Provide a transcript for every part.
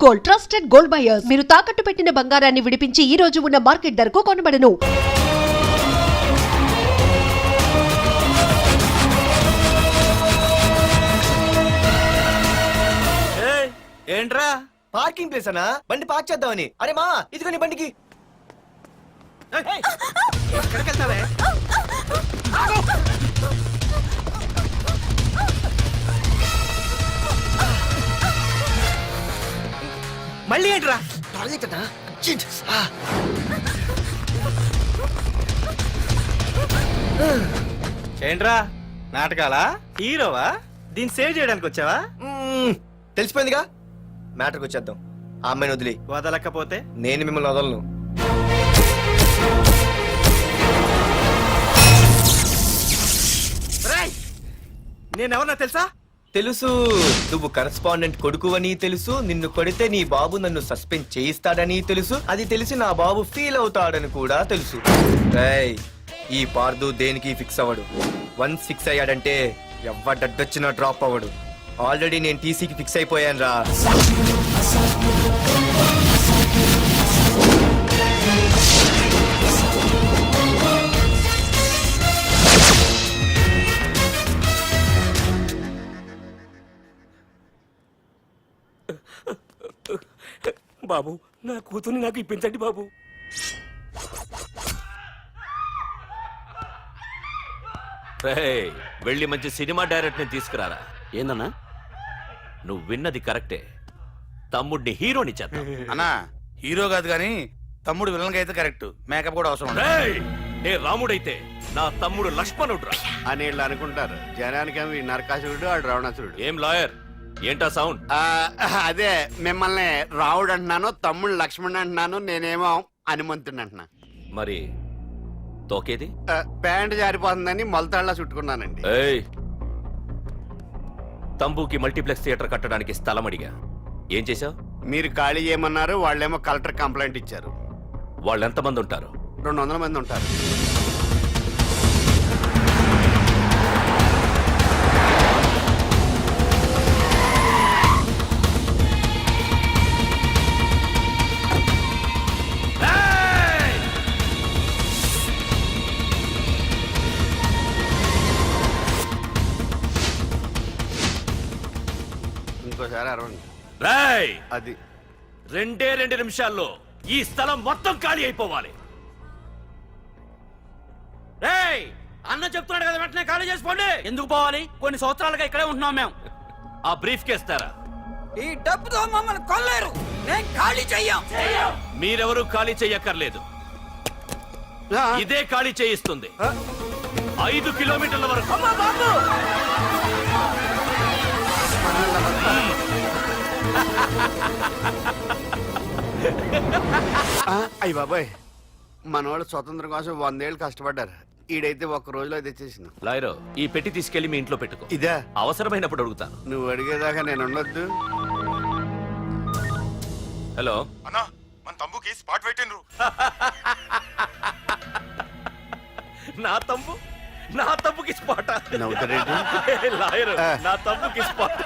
Gold, trusted gold buyers. మీరు తాకట్టు పెట్టిన బంగారాన్ని విడిపించి ఈ రోజు ఉన్న మార్కెట్ ధరకు కొనబడను. ఏంట్రా పార్కింగ్ ప్లేస్ అన్నా? బండి పార్క్ చేద్దామని. అరే మా ఇదిగో నీ బండికి. ఎక్కడికి వెళ్తావే? మళ్ళీ ఏంట్రా? టాయిలెట్ అన్నా. ఏంట్రా నాటకాలా? హీరోవా? దీన్ని సేవ్ చేయడానికి వచ్చావా? తెలిసిపోయిందిగా, మ్యాటర్కి వచ్చేద్దాం. ఆ అమ్మాయిని వదిలి. వదలకపోతే నేను మిమ్మల్ని వదలను. నేనెవరన్నా తెలుసా? తెలుసు, నువ్వు కరెస్పాండెంట్ కొడుకువని తెలుసు. నిన్ను కొడితే నీ బాబు నన్ను సస్పెండ్ చేయిస్తాడని తెలుసు. అది తెలిసి నా బాబు ఫీల్ అవుతాడని కూడా తెలుసు. రేయ్, ఈ పార్దు దేనికి ఫిక్స్ అవ్వడు. 1 ఫిక్స్ అయ్యాడంటే ఎవ్వడొచ్చినా డ్రాప్ అవ్వడు. ఆల్రెడీ నేను టీసీకి ఫిక్స్ అయిపోయాను రా. బాబు, నా కూతుర్ని నాకు ఇప్పించండి బాబు. వెళ్ళి మంచి సినిమా డైరెక్టర్ ని తీసుకురారా. ఏందన్నా? నువ్వు విన్నది కరెక్టే. తమ్ముడిని హీరోని చేద్దాం. అన్నా, హీరో కాదు కానీ తమ్ముడు విలన్ అయితే కరెక్ట్. మేకప్ కూడా అవసరం. నే రాముడైతే నా తమ్ముడు లక్ష్మణుడు అని వీళ్ళు అనుకుంటారు. జనానికి నరకాసురుడు, ఆడు రావణాసురుడు. ఏం లాయర్, ఏంటా సౌండ్? అదే, మిమ్మల్ని రావుడు అంటున్నాను, తమ్ముడు లక్ష్మణ్ అంటున్నాను, నేనేమో హనుమంతుడు అంటున్నా. మరి తోకేది? ప్యాంట్ జారిపోతుందని మొలతాళ్ళ చుట్టుకున్నానండి. తంబుకి మల్టీప్లెక్స్ థియేటర్ కట్టడానికి స్థలం అడిగా. ఏం చేశావు? మీరు ఖాళీ చేయమన్నారు, వాళ్ళేమో కలెక్టర్ కంప్లైంట్ ఇచ్చారు. వాళ్ళు ఎంతమంది ఉంటారు? 200 మంది ఉంటారు. ఇంకోసారి అరవండి. అది 2 నిమిషాల్లో ఈ స్థలం మొత్తం ఖాళీ అయిపోవాలి. అన్న చెప్తున్నాడు కదా, వెంటనే ఖాళీ చేసుకోండి. ఎందుకు పోవాలి? కొన్ని సంవత్సరాలుగా ఇక్కడే ఉంటున్నాం మేము. ఆ బ్రీఫ్ కేస్తారా? ఈ డబ్బుతో మమ్మల్ని కొల్లేరు. నేను ఖాళీ చెయ్యం. మీరెవరూ ఖాళీ చెయ్యక్కర్లేదు. ఇదే ఖాళీ చేయిస్తుంది. 5 కిలోమీటర్ల వరకు. అయ్య బాబాయ్, మనవాళ్ళు స్వతంత్రం కోసం 100 ఏళ్ళు కష్టపడ్డారు. ఈడైతే 1 రోజులో తెచ్చేసిన. లాయరు, ఈ పెట్టి తీసుకెళ్లి మీ ఇంట్లో పెట్టుకో. ఇదే అవసరమైనప్పుడు అడుగుతాను. నువ్వు అడిగేదాకా నేను ఉండొద్దు. హలో అన్నా, మన తమ్ముకి స్పాట్ పెట్టిండ్రు. నా తమ్ముకి స్పాట్. నవ్వుతారేంటి? లాయరు, నా తమ్ముకి స్పాట్.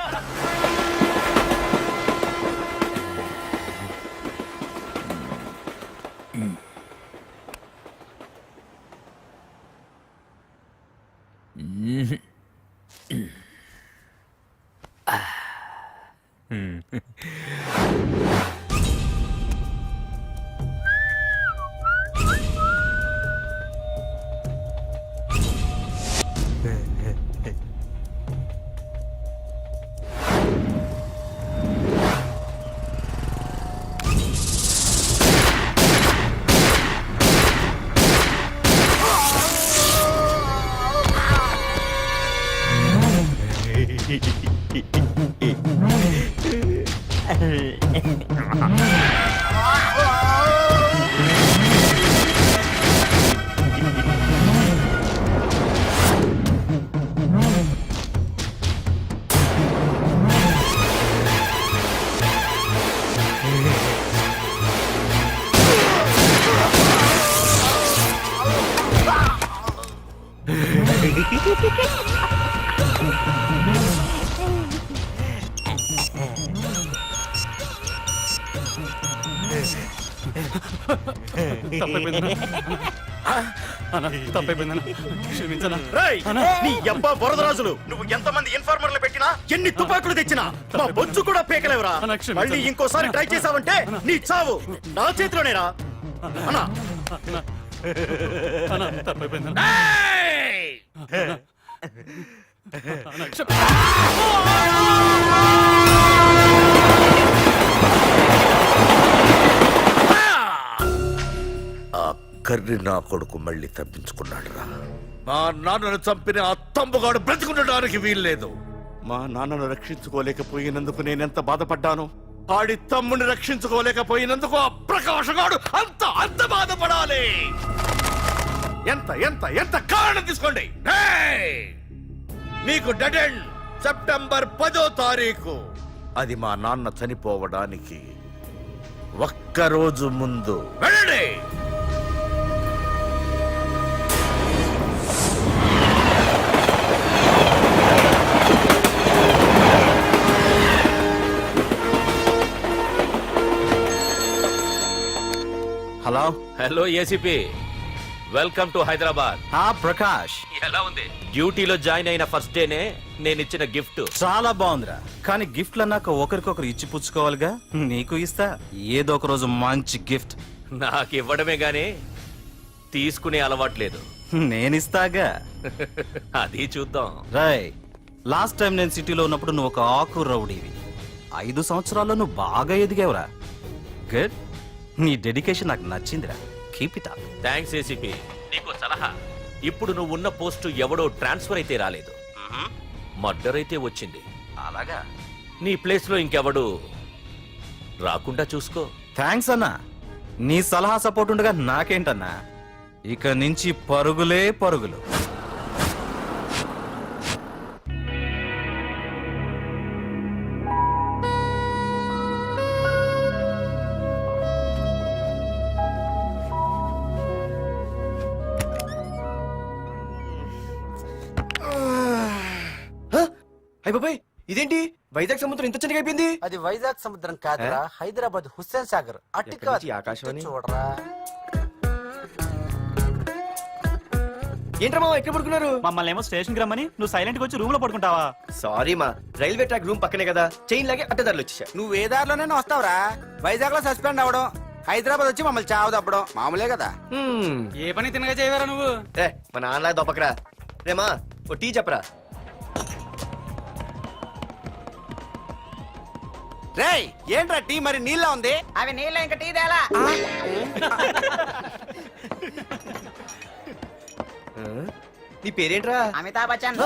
రేయ్, నీ యబ్బా వరదరాజులు నువ్వు ఎంతమంది ఇన్ఫార్మర్లు పెట్టినా ఎన్ని తుపాకులు తెచ్చినా మా బొచ్చు కూడా పేకలేవురా. మళ్ళీ ఇంకోసారి ట్రై చేసావంటే నీ చావు నా చేతిలోనేరా. అన్నా ఏయ్! ఆ కర్రి నా కొడుకు మళ్ళీ తప్పించుకున్నాడు రా. మా నాన్నను చంపిన ఆ తంబుగాడు బ్రతికుండడానికి వీల్లేదు. మా నాన్నను రక్షించుకోలేకపోయినందుకు నేనెంత బాధపడ్డాను, ఆడి తమ్ముని రక్షించుకోలేకపోయినందుకు ఆ ప్రకాశగాడు అంత బాధపడాలి. ఎంత ఎంత ఎంత కారణం తీసుకోండి. ఏయ్! మీకు డెడ్ ఎండ్ సెప్టెంబర్ 10వ తారీఖు. అది మా నాన్న చనిపోవడానికి ఒక్కరోజు ముందు. వెళ్ళండి. Hello. Hello ACP, welcome to Hyderabad. Prakash, ఎలా ఉంది? డ్యూటీలో జాయిన్ అయిన ఫస్ట్ డేనే నేను ఇచ్చిన గిఫ్ట్. చాలా బాగుందిరా, కానీ గిఫ్ట్లు అన్నాక ఒకరికొకరు ఇచ్చి పుచ్చుకోవాలిగా. నీకు ఇస్తా ఏదో ఒక రోజు మంచి గిఫ్ట్. నాకు ఇవ్వడమే గానీ తీసుకునే అలవాట్లేదు. నేనిస్తాగా. అది చూద్దాం. రాయ్, లాస్ట్ టైం నేను సిటీలో ఉన్నప్పుడు నువ్వు ఒక ఆకు రౌడీవి. 5 సంవత్సరాల్లో నువ్వు బాగా ఎదిగావురా. గుడ్. నీ డెడికేషన్ నాకు నచ్చిందిరా. Keep it up. Thanks ACP. నీకు సలహా. ఇప్పుడు నువ్వు ఉన్న పోస్టు ఎవడో ట్రాన్స్ఫర్ అయితే రాలేదు, మర్డర్ అయితే వచ్చింది. అలాగా? నీ ప్లేస్ లో ఇంకెవడు రాకుండా చూసుకో. థ్యాంక్స్ అన్నా. నీ సలహా సపోర్ట్ ఉండగా నాకేంటన్నా, ఇక నుంచి పరుగులే పరుగులు. అయిపోయి ఇదేంటి వైజాగ్ సముద్రం ఇంత చిన్నగా అయిపోయింది? అది వైజాగ్ సముద్రం కాదురా, హైదరాబాద్ హుస్సేన్ సాగర్. అటు ఎక్కడి నుంచి ఆకాశవాణి? చూడరా. ఏంట్రా మా ఎక్కడ పడుకున్నారు? మమ్మల్ని ఏమో స్టేషన్కి రమ్మని నువ్వు సైలెంట్ గా వచ్చి రూమ్ లో పడుకుంటావా? సారీ మా, రైల్వే ట్రాక్ రూమ్ పక్కనే కదా, చైన్ లాగే అడ్డదారులు వచ్చేసా. నువ్వు ఏ దారిలోనే వస్తావురా. వైజాగ్ లో సస్పెండ్ అవడం, హైదరాబాద్ వచ్చి మమ్మల్ని చావు తప్పడం మామూలే కదా. ఏ పని తినగా చేయవరా నువ్వు? మా నాన్నలా దొప్పకరా. రేమా ఓ టీ చెప్పరా. రేయ్, ఏంట్రా టీ మరి నీళ్ళ ఉంది? అవి నీళ్ళ ఇంకా టీ తేలా. నీ పేరేంట్రా? అమితాబ్ బచ్చన్.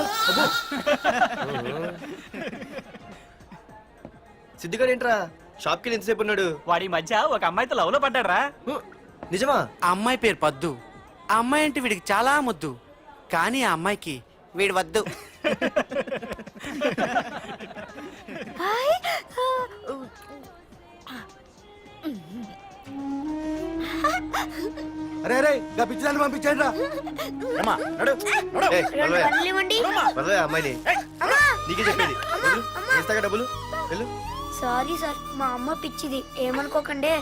సిద్ధిగాడు ఏంట్రా షాప్ కి ఎంతసేపు ఉన్నాడు? వాడి మధ్య ఒక అమ్మాయితో లవ్ లో పడ్డాడ్రా. నిజమా? ఆ అమ్మాయి పేరు పద్దు. ఆ అమ్మాయి అంటే వీడికి చాలా ముద్దు, కానీ ఆ అమ్మాయికి వీడు వద్దు. అరే అరే గా పిచ్చిదాన్ని పంపించండి రా. అమ్మాయిని నీకే చెప్పేది. ఇస్తాగా డబ్బులు. వెళ్ళు. సారీ సార్, మా అమ్మ పిచ్చిది, ఏమనుకోకండి.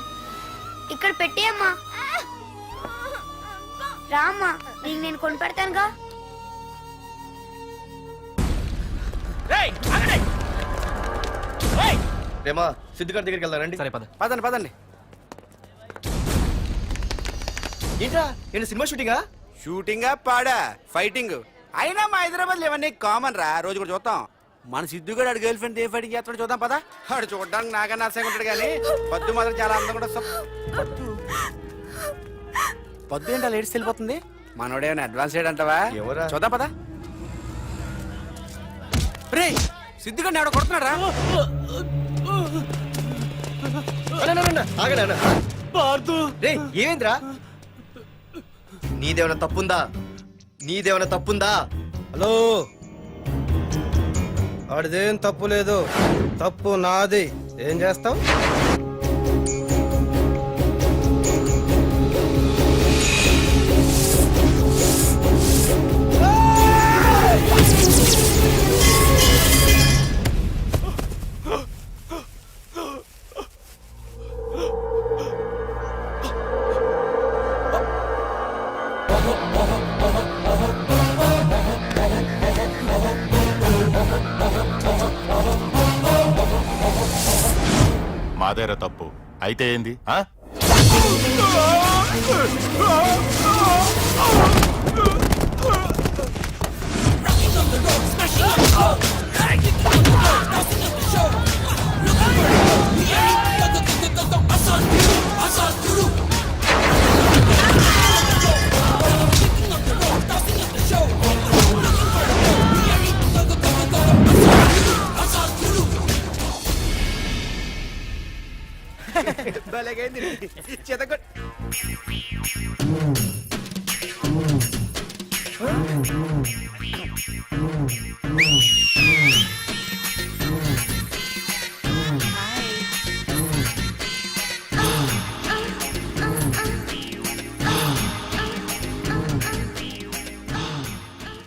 ఇక్కడ పెట్టేయమ్మా. రామ్మా, నీకు నేను కొని పెడతానుగా. రేమా సిద్ధిగాడి దగ్గరికి వెళ్దానండి. సరే పద. పదండి పదండి. ఏంట్రా ఏంటి సినిమా షూటింగా? షూటింగా పాడా ఫైటింగ్ అయినా మా హైదరాబాద్ ఇవన్నీ కామన్ రా, రోజు కూడా చూద్దాం. మన సిద్ధు గారు ఆడు గర్ల్ ఫ్రెండ్ ఏ ఫైటింగ్ చేస్తాడో చూద్దాం పదా. ఆడు చూడడానికి నాకన్నా అసహ్యంగా ఉంటాడు కానీ పద్దు మాత్రం చాలా అందంగా పద్దు పద్దు ఏంటో లేడీస్ వెళ్ళిపోతుంది. మనోడేమైనా అడ్వాన్స్ చేయడంటావా? ఎవరా? చూద్దాం పదా. రే సిద్ధు గారిని ఎవడో కొడుతున్నాడు రా. రే ఏమేంద్రా? నీదేమైనా తప్పుందా? నీదేమైనా తప్పుందా? హలో, ఆడిదేం తప్పు లేదు, తప్పు నాది. ఏం చేస్తావు? మాదేరా తప్పు అయితే ఏంది ఆ? భలేగైంది చెతకొట్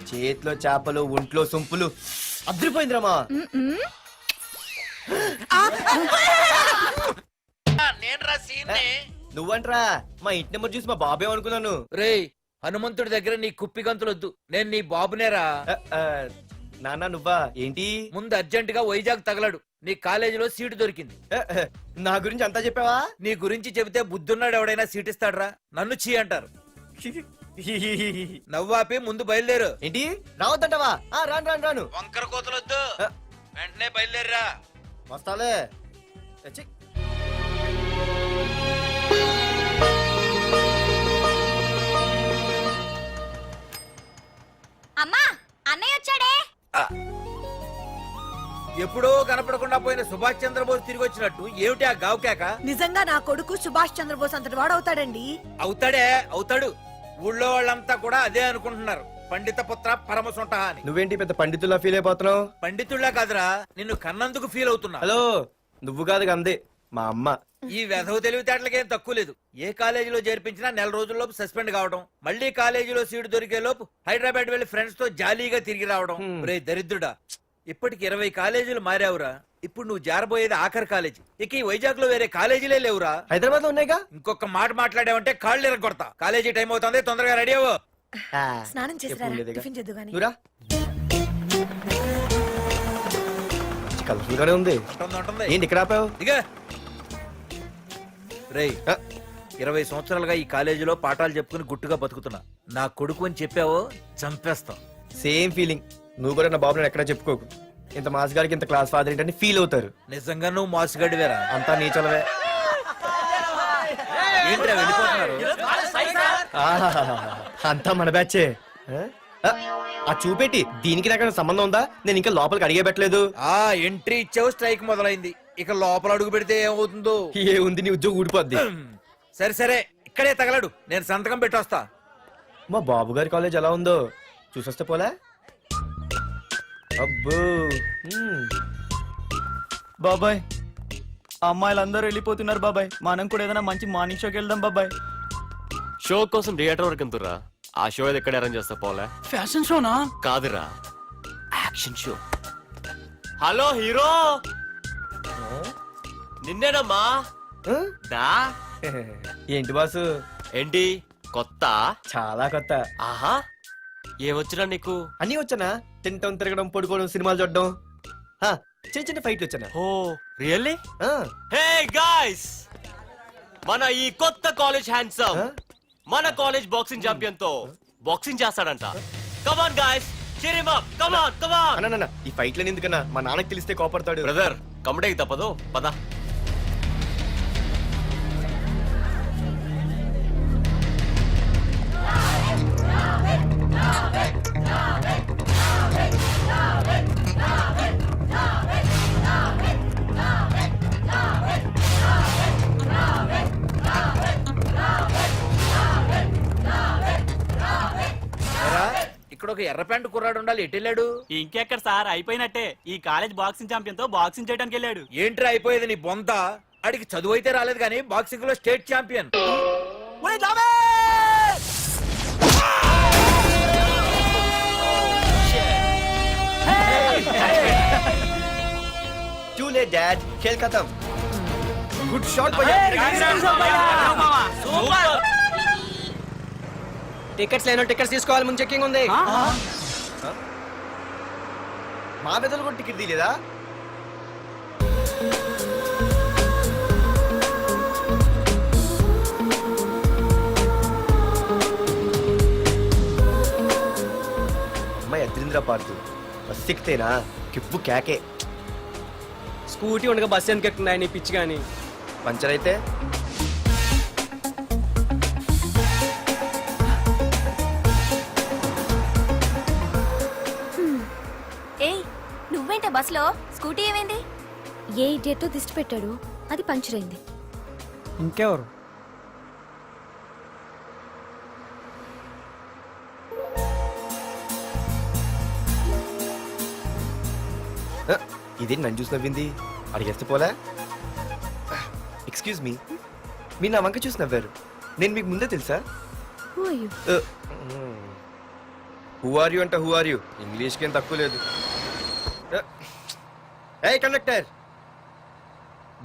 చేతిలో చేపలు ఒంట్లో సొంపులు అదిరిపోయిందిరామా నువ్వంట్రా మా ఇంటి నెంబర్ చూసి మా బాబే అనుకున్నాను. రేయ్ హనుమంతుడి దగ్గర నీ కుప్పి గంతులొద్దు, నేను నీ బాబునేరా. నాన్న నువ్వా ఏంటి? ముందు అర్జెంట్ గా వైజాగ్ తగలడు, నీ కాలేజీలో సీటు దొరికింది. నా గురించి అంతా చెప్పావా? నీ గురించి చెబితే బుద్ధున్నాడు ఎవడైనా సీట్ ఇస్తాడ్రా, నన్ను చీ అంటారు. నవ్వాపి ముందు బయలుదేరు. ఏంటి రావద్దంటావా? రాను రాను రాను. వంకర కోతలొద్దు, వెంటనే బయలుదేరరా. వస్తాలే. అమ్మా అన్నయ్య వచ్చాడే. ఎప్పుడో కనపడకుండా పోయిన సుభాష్ చంద్రబోస్ తిరిగి వచ్చినట్టు ఏమిటి ఆ గావుకేక? నిజంగా నా కొడుకు సుభాష్ చంద్రబోస్ అంతటి వాడు అవుతాడండి. అవుతాడే అవుతాడు. ఊళ్ళో వాళ్ళంతా కూడా అదే అనుకుంటున్నారు, పండిత పుత్ర పరమ సొంట అని. నువ్వేంటి పెద్ద పండితుల్లా ఫీల్ అయిపోతున్నావు? పండితుళ్ళ కాదురా, నిన్ను కన్నందుకు ఫీల్ అవుతున్నా. హలో నువ్వు కాదు అందే మా అమ్మ. ఈ వెధవ తెలివితేటలకేం తక్కువ లేదు. ఏ కాలేజీలో చేర్పించినా నెల రోజుల్లోపు సస్పెండ్ కావడం, మళ్ళీ కాలేజీలో సీటు దొరికే లోపు హైదరాబాద్ వెళ్లి ఫ్రెండ్స్ తో జాలీగా తిరిగి రావడం. రే దరిద్రుడా, ఇప్పటికి 20 కాలేజీలు మారావురా. ఇప్పుడు నువ్వు జారబోయేది ఆఖరి కాలేజీ. ఇక ఈ వైజాగ్ లో వేరే కాలేజీలే లేవురా. హైదరాబాద్ లో ఉన్నాయిగా. ఇంకొక మాట మాట్లాడావంటే కాళ్ళు ఎరగొడతా. కాలేజీ టైం అవుతుంది, తొందరగా రెడీ అవ్వు. స్నానం చేసిరా, టిఫిన్ చేద్దు గాని. నువ్వురా. కలర్ఫుల్ గానే ఉంది. ఉంటుంది. ఏంటి ఇక్కడ ఆపావు? ఇక రేయ్ 20 సంవత్సరాలుగా ఈ కాలేజీలో పాఠాలు చెప్పుకుని గుట్టుగా బతుకుతున్నా. నా కొడుకు అని చెప్పావో చంపేస్తాం. Same feeling. నువ్వు కూడా నా బాబు నేను ఎక్కడా చెప్పుకోకు. ఇంత మాస్ గారికి ఇంత క్లాస్ ఫాదర్ ఏంటని ఫీల్ అవుతారు. నిజంగా నువ్వు మాసుగడివేరా. అంతా నీ చలవే. ఏంట్రా వెళ్ళిపోతున్నారు? అంతా మన బ్యాచే. ఆ చూపెట్టి దీనికి నాకు సంబంధం ఉందా? నేను ఇంకా లోపలికి అడిగే పెట్టలేదు. ఆ ఎంట్రీ ఇచ్చావు, స్ట్రైక్ మొదలైంది. ఇక లోపల అడుగు పెడితే ఏమవుతుందో. ఏ ఉంది, నీ ఉద్యోగం ఊడిపోద్ది. సరే సరే, ఇక్కడే తగలడు, నేను సంతకం పెట్టొస్తా. మా బాబు గారి కాలేజ్ ఎలా ఉందో చూసొస్తే పోలే. అబ్బో బాబాయ్ అమ్మాయిలందరూ వెళ్ళిపోతున్నారు బాబాయ్, మనం కూడా ఏదైనా మంచి మార్నింగ్ షోకి వెళ్దాం బాబాయ్. షో కోసం థియేటర్ వరకు ఎంతురా? ఆ షో ఏది ఎక్కడ అరేంజ్ చేస్తా పోలే? ఫ్యాషన్ షోనా? కాదురా, యాక్షన్ షో. హలో హీరో, నిన్నేనమ్మా. దా. ఏంటి బాసు? ఏంటి కొత్త? చాలా కొత్త. ఆహా, ఏమొచ్చినా నీకు? అన్నీ వచ్చానా? తింటం, తిరగడం, పడుకోవడం, సినిమాలు చూడడం, చిన్న చిన్న ఫైట్లు వచ్చానా? ఓ రియల్లీ? హే గాయ్స్, మన ఈ కొత్త కాలేజ్ హ్యాండ్సమ్ మన కాలేజ్ బాక్సింగ్ ఛాంపియన్ తో బాక్సింగ్ చేస్తాడంట. Come on guys, cheer him up. Come on, come on. అన్న ఈ ఫైట్లని ఎందుకన్నా? మా నాన్నకి తెలిస్తే కోపడతాడు. బ్రదర్ కమడేకి తప్పదు, పద. ఇక్కడ ఒక ఎర్ర ప్యాంటు కుర్రాడు ఉండాలి, ఎటు వెళ్ళాడు? ఇంకెక్కడ సార్, అయిపోయినట్టే. ఈ కాలేజ్ బాక్సింగ్ ఛాంపియన్ తో బాక్సింగ్ చేయడానికి వెళ్ళాడు. ఏంట్రా అయిపోయేది నీ బొంత? అడిగి చదువు అయితే రాలేదు కానీ బాక్సింగ్ లో state champion. Too late, Dad. खेल खत्म. Good shot, भैया. టికెట్స్ లేనో టికెట్స్ తీసుకోవాలి, ముందు చెక్కింగ్ ఉంది. మా పెద్దలు కూడా టికెట్ తీయలేదా? పార్తు బస్ ఎక్కితేనా కిప్పు కేకే. స్కూటీ ఉండగా బస్సు ఎందుకు ఎక్కుతున్నాయి నీ పిచ్చి కానీ. పంచర్ అయితే ఏయ్ నువ్వేంటే బస్సులో? స్కూటీ ఏమైంది? ఏ ఇడియట్ దిష్టి పెట్టాడు, అది పంచర్ అయింది. ఇంకెవరు? ఇదే నన్ను చూసి నవ్వింది. అడిగేస్తే పోలే. ఎక్స్క్యూజ్ మీ, మీరు నా వంక చూసి నవ్వారు. నేను మీకు ముందే తెలుసా? హూ ఆర్ యూ అంట హూ ఆర్ యూ, ఇంగ్లీష్కి ఏం తక్కువ లేదు. ఏ కండక్టర్,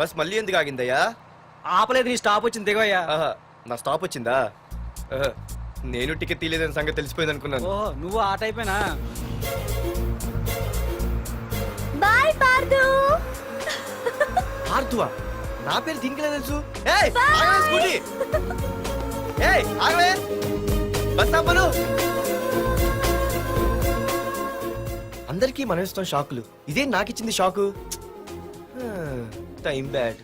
బస్ మళ్ళీ ఎందుకు ఆగిందయ్యా? ఆపలేదు, నీ స్టాప్ వచ్చింది దిగవయ్యా. ఆహా, నా స్టాప్ వచ్చిందా? ఆహా, నేను టికెట్ తీయలేదని సంగతి తెలిసిపోయింది అనుకున్నాను. ఓహో, నువ్వు ఆ టైపేనా? బాయ్ పార్దు. ఆర్తువా? నా పేరు దీనికిలా తెలుసు? ఏయ్, ఆగవే స్కూటీ. ఏయ్, ఆగవే. బస్ ఆపను. అందరికీ మనం ఇస్తాం షాకులు, ఇదే నాకు ఇచ్చింది షాకు. Time bad.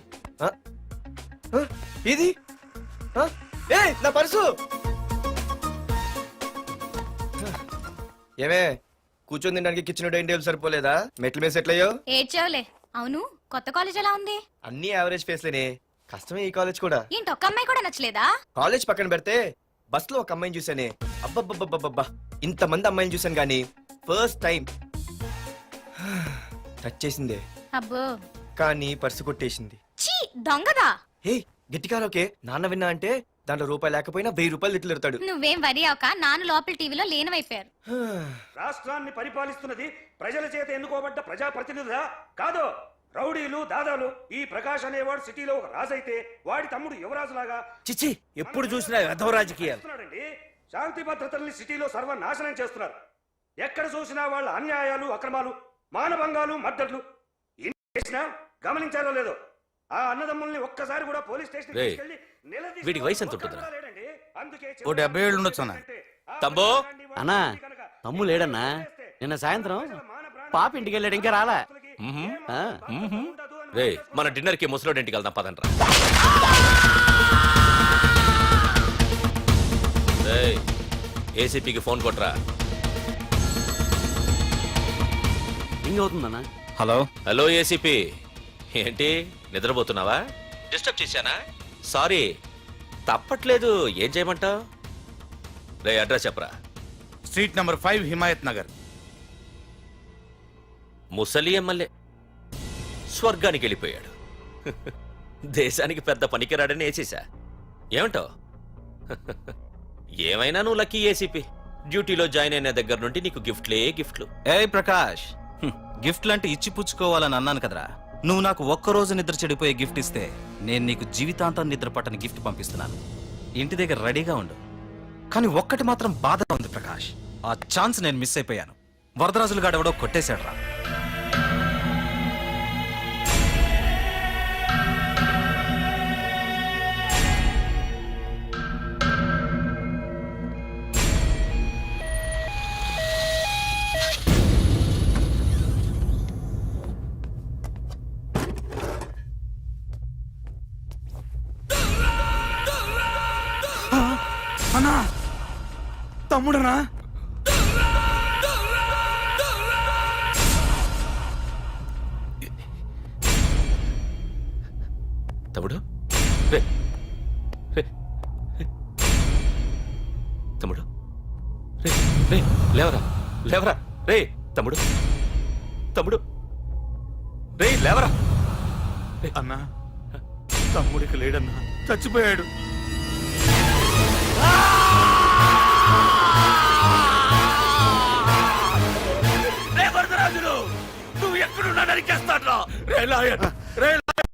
ఇది ఏయ్, నా పర్సు. ఏమే, కూర్చొని తినడానికి కిచెన్ డైనింగ్ టేబుల్ సరిపోలేదా? మెట్ల మీద సెట్ అయ్యో. ఏడ్చావులే. అవును, కొత్త కాలేజ్ ఎలా ఉంది? అన్ని యావరేజ్ ఫేస్లేనే, కష్టమే ఈ కాలేజ్ కూడా. ఏంటి ఒక్క అమ్మాయి కూడా నచ్చలేదా? కాలేజ్ పక్కన పెడితే బస్ లో ఒక అమ్మాయిని చూసానే, అబ్బబ్బబ్బబ్బబ్బా, ఇంతమంది అమ్మాయిని చూసాను గానీ ఫస్ట్ టైం టచ్ చేసిందే. అబ్బో, కానీ పర్సు కొట్టేసింది. చీ దొంగదా. హే, గట్టిగా ఓకే, నాన్న విన్నా అంటే దాంట్లో రూపాయి లేకపోయినా 1000 రూపాయలు తిట్లు. నువ్వేం వరి అవక, నాన్న లోపల టీవీలో లేనవైపోయారు. రాష్ట్రాన్ని పరిపాలిస్తున్నది ప్రజల చేత ఎన్నుకోబడ్డ ప్రజాప్రతినిధులా కాదు, రౌడీలు దాదాలు. ఈ ప్రకాష్ అనేవాడు సిటీలో ఒక రాజైతే వాడి తమ్ముడు యువరాజులాగా చిచ్చి, ఎప్పుడు చూసినా వెధవ రాజకీయాలు. చేస్తున్నాడండి. శాంతి భద్రతల్ని సిటీలో సర్వనాశనం చేస్తున్నారు. ఎక్కడ చూసినా వాళ్ళ అన్యాయాలు, అక్రమాలు, మానభంగాలు, మద్దతులు. ఇన్ని చేసినా గమనించారో లేదో, ఆ అన్నదమ్ముల్ని ఒక్కసారి కూడా పోలీస్ స్టేషన్ రేయ్, తీసుకెళ్లి నిలదీసిన వీడికి వయసు ఎంత ఒక్కడు ఉంటుందిరా? కూడా లేడండి. అందుకే ఓ 70 ఏళ్ళు ఉండొచ్చు అన్న. తమ్ముడు? అన్నా, తమ్ముడు లేడన్నా. నిన్న సాయంత్రం పాప ఇంటికి వెళ్ళాడు, ఇంకా రాలా. రే, మన డిన్నర్ కి ముసలోడి ఇంటికి వెళ్దాం పదండ్రా. రేయ్, ఏసీపీకి ఫోన్ కొట్రా. ఇంకవుతుందన్నా. హలో. హలో ఏసీపీ, ఏంటి నిద్రపోతున్నావా? డిస్టర్బ్ చేశానా? సారీ, తప్పట్లేదు. ఏం చేయమంటావు? రే, అడ్రస్ చెప్పరా. Street number 5 Himayat Nagar. ముసలి ఎమ్మెల్యే స్వర్గానికి వెళ్ళిపోయాడు. దేశానికి పెద్ద పనికిరాడని వేసేసా. ఏమంటావు? ఏమైనా నువ్వు లక్కీ ఏసీపీ. డ్యూటీలో జాయిన్ అయిన దగ్గర నుండి నీకు గిఫ్ట్లే గిఫ్ట్లు. ఏ ప్రకాష్, గిఫ్ట్ లాంటి ఇచ్చి పుచ్చుకోవాలని అన్నాను కదరా. నువ్వు నాకు ఒక్కరోజు నిద్ర చెడిపోయే గిఫ్ట్ ఇస్తే నేను నీకు జీవితాంతం నిద్ర పట్టని గిఫ్ట్ పంపిస్తున్నాను. ఇంటి దగ్గర రెడీగా ఉండు. కానీ ఒక్కటి మాత్రం బాధగా ఉంది ప్రకాష్, ఆ ఛాన్స్ నేను మిస్ అయిపోయాను. వరదరాజులు గాడెవడో కొట్టేశాడు రా. అన్నా, తమ్ముడనా? తమ్ముడు? రే, రే, రే. తమ్ముడు? రే, రే, లేవరా, లేవరా. రే తమ్ముడు, తమ్ముడు, రే లేవరా. అన్నా, తమ్ముడికి లేడన్నా, చచ్చిపోయాడు. రే వరదరాజులు, నువ్వు ఎక్కడున్నా నరికేస్తాడ్రా. రే లాయర్, రే లాయర్.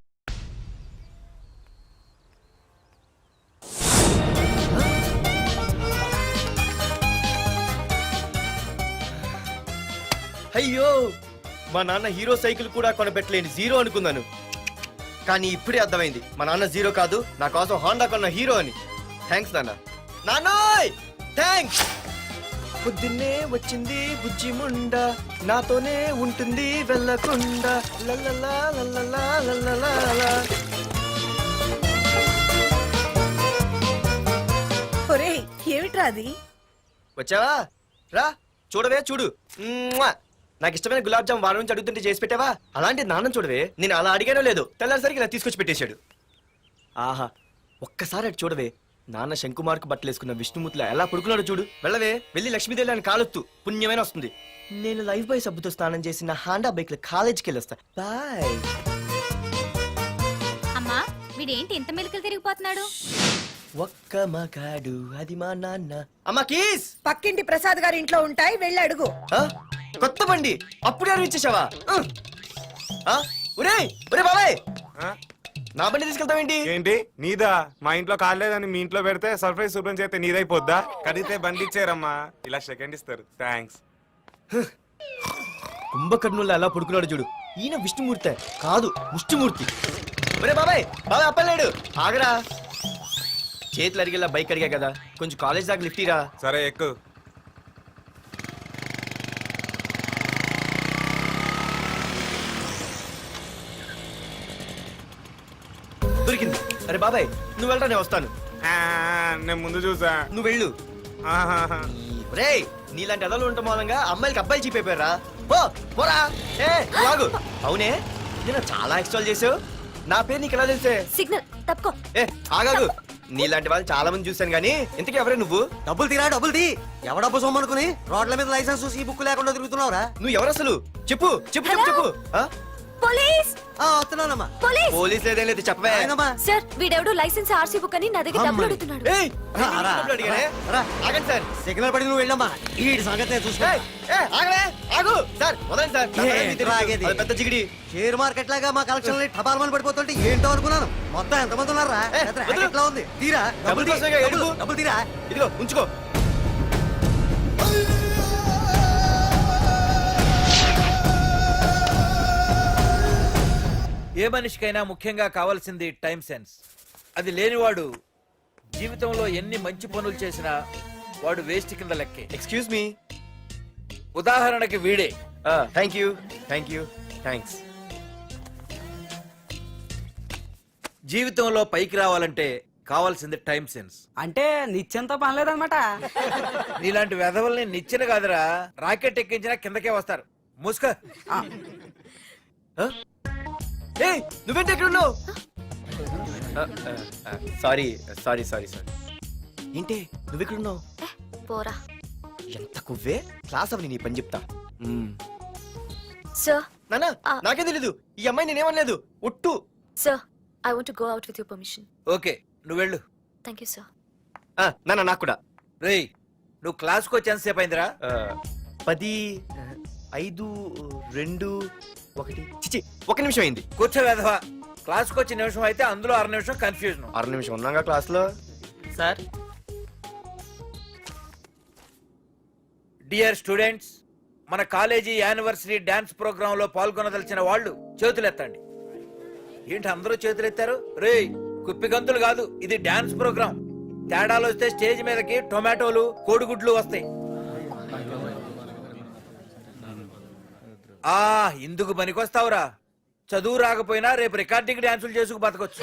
అయ్యో, మా నాన్న హీరో సైకిల్ కూడా కొనబెట్టలేని జీరో అనుకున్నాను. కానీ ఇప్పుడే అర్థమైంది, మా నాన్న జీరో కాదు, నా కోసం హాండా కొన్న హీరో అని. థ్యాంక్స్ నాన్న. నాన్నోయ్ థ్యాంక్స్. పొద్దున్నే వచ్చింది బుజ్జి ముండ నాతోనే ఉంటుంది వెళ్ళకుండా లల్లలా లల్లలా లల్లలా. ఒరేయ్ ఏమిట్రా అది? వచ్చావా రా చూడవే చూడు మ్మ్వా! నాకు ఇష్టమైన గులాబ్ జామ్ వారం నుంచి అడుగుతుంటే చేసి పెట్టావా అలాంటి నాన్న చూడవే నేను అలా అడిగానో లేదు తెల్లారిసరికి ఇలా తీసుకొచ్చి పెట్టేశాడు ఆహా ఒక్కసారి అటు చూడవే నాన్న శంకుమార్కు బట్టలేసుకున్న విష్ణుమూర్తిలో ఎలా పడుకున్నాడో చూడు వెళ్ళవే వెళ్ళి లక్ష్మీదేవి అని కాలొత్తు పుణ్యమైన వస్తుంది నేను లైఫ్ బాయ్ సబ్బుతో స్నానం చేసి నా హాండా బైక్ లో కాలేజీకి వెళ్ళొస్తా బాయ్ అమ్మా వీడేంటి ఇంత మెలికలు తిరిగిపోతున్నాడు? ఒక్క మగాడు అది మా నాన్న అమ్మా కీస్ పక్కింటి ప్రసాద్ గారి ఇంట్లో ఉంటాయి, వెళ్ళి అడుగు. ఆ? కొత్త బండి అప్పుడే అరివిచ్చేసావా ఒరే ఒరే బాబాయ్ నా బండి తీసుకెళ్తావేంటి ఏంటి నీదా? మా ఇంట్లో కాలేదని మీ ఇంట్లో పెడితే సర్ప్రైజ్ శుభ్రం చేస్తే నీదైపోద్దా? కడిగితే బండి ఇచ్చారమ్మా, ఇలా సెకండ్ ఇస్తారు. థ్యాంక్స్. కుంభకర్ణుల్లో ఎలా పడుకున్నాడు చూడు ఈయన విష్ణుమూర్తి కాదు ముష్టిమూర్తి ఒరే బాబాయ్ బాబాయ్ అప్పలేడు ఆగరా చేతులు అడిగేలా బైక్ అడిగా కదా కొంచెం కాలేజ్ దాకా లిఫ్ట్ ఇరా సరే ఎక్కు. దొరికింది అరే బాబాయ్ నువ్వు వెళ్ళరా నేను వస్తాను ఆ, నేను ముందు చూసా. నువ్వు వెళ్ళు ఆహాహా. రే నీలాంటి ఎదలు ఉండటం మూలంగా అమ్మాయిలకి అబ్బాయిలు చీపైపోయారా పోరా ఏ నువ్వు ఆగు అవునే నేను చాలా ఎక్స్ట్రాల్ చేసావు నా పేరు నీకు ఎలా తెలిసే సిగ్నల్ తప్పుకో. ఏ ఆగాగు నీలాంటి వాళ్ళు చాలా మంది చూశాను గానీ ఇంతకీ ఎవరే నువ్వు డబ్బులు తీరా డబ్బులు తీ. ఎవడబ్బు సొమ్మనుకుని రోడ్ల మీద లైసెన్స్ చూసి బుక్ లేకుండా తిరుగుతున్నావురా? నువ్వు ఎవరు అసలు చెప్పు చెప్పు చెప్పు చెప్పు ఆ? పోలీస్ వస్తున్నానమ్మా. పోలీస్ పోలీస్ లేదేం లేదు చెప్పవే సార్ వీడెవడు లైసెన్స్ ఆర్సీ బుక్ అని నా దగ్గర డబ్బులు అడుగుతున్నాడు. ఏయ్, నేను డబ్బులు అడిగానే? ఆగండి సార్ సిగ్నల్ పడి నువ్వు వెళ్ళమ్మా. ఈ సంగతి నేను చూసుకో. ఏయ్, ఏయ్, ఆగవే ఆగు సార్ వదండి సార్ నా పని మీకు తెలుసు. ఆగేది. అది పెద్ద జిగిడి షేర్ మార్కెట్ లాగా మా కలెక్షన్ టపాల్మని పడిపోతుంటే ఏంటో అనుకున్నాను. మొత్తం ఎంతమంది ఉన్నారా? ఏ, పెద్ద వదిలు. racket లా ఉంది. తీరా డబ్బులు తీ. కోసమేగా డబ్బులు, ఏడుపు. డబ్బులు తీరా. ఇదిగో ఉంచుకో ఏ మనిషికైనా ముఖ్యంగా కావాల్సింది టైం సెన్స్. అది లేనివాడు జీవితంలో ఎన్ని మంచి పనులు చేసినా వాడు వేస్ట్ కింద లెక్కే. ఎక్స్క్యూజ్ మీ ఉదాహరణకి వీడే. థ్యాంక్ యూ థ్యాంక్స్ జీవితంలో పైకి రావాలంటే కావాల్సింది టైం సెన్స్. అంటే నిత్యంతో పనిలేదన్నమాట. నీలాంటి వెధవల్ని నిచ్చెన కాదురా రాకెట్ ఎక్కించినా కిందకే వస్తారు. ముసుక ఏయ్ నువ్వేంటి ఎక్కడ ఉన్నావు సారీ సారీ సారీ సారీ ఏంటి నువ్వు ఎక్కడ ఉన్నావు పోరా. ఎంత కువ్వే క్లాస్ అవని నీ పని చెప్తా సార్ నానా నాకే తెలీదు ఈ అమ్మాయి నేనేమనలేదు ఒట్టు sir I want to go out with your permission. Okay నువ్వు వెళ్ళు. Thank you sir. నానా నాకు కూడా రేయ్ నువ్వు క్లాస్కి వచ్చి ఎంతసేపు అయిందిరా? 10 5 2 1 చిచి 1 నిమిషం అయింది. కూర్చో వెధవా. క్లాస్కి వచ్చి నిమిషం అయితే అందులో 6 నిమిషం కన్ఫ్యూజన్. 6 నిమిషం ఉన్నాగా క్లాస్ లో సార్ డియర్ స్టూడెంట్స్, మన కాలేజీ యానివర్సరీ డాన్స్ ప్రోగ్రామ్ లో పాల్గొనదలిచిన వాళ్ళు చేతులెత్తండి. ఏంటి అందరూ చేతులెత్తారు? రేయ్ కుప్పి గంతులు కాదు, ఇది డాన్స్ ప్రోగ్రామ్. తేడాలు వస్తే స్టేజ్ మీదకి టొమాటోలు కోడిగుడ్లు వస్తాయి. ఇందుకు పనికొస్తావురా. చదువు రాకపోయినా రేపు రికార్డింగ్ డాన్సులు చేసుకు బతకొచ్చు.